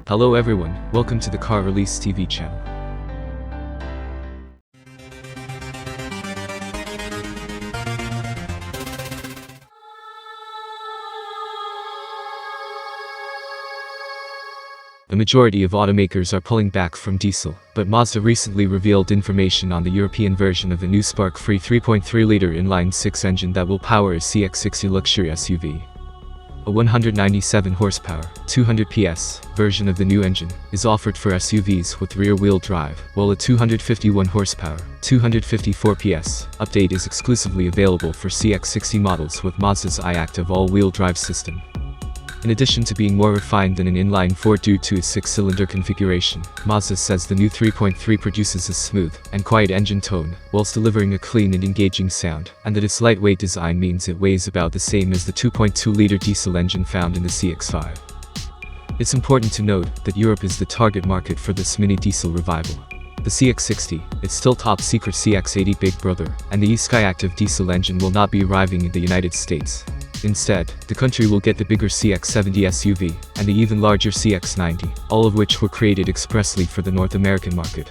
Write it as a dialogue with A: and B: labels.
A: Hello everyone, welcome to the Car Release TV channel. The majority of automakers are pulling back from diesel, but Mazda recently revealed information on the European version of the new spark-free 3.3-liter inline-six engine that will power a CX-60 luxury SUV. A 197 horsepower, 200 PS version of the new engine is offered for SUVs with rear-wheel drive, while a 251 horsepower, 254 PS update is exclusively available for CX-60 models with Mazda's i-Activ all-wheel drive system. In addition to being more refined than an inline-4 due to its 6-cylinder configuration, Mazda says the new 3.3 produces a smooth and quiet engine tone, whilst delivering a clean and engaging sound, and that its lightweight design means it weighs about the same as the 2.2-liter diesel engine found in the CX-5. It's important to note that Europe is the target market for this mini diesel revival. The CX-60, its still top-secret CX-80 Big Brother, and the i-Activ diesel engine will not be arriving in the United States. Instead, the country will get the bigger CX-70 SUV and the even larger CX-90, all of which were created expressly for the North American market.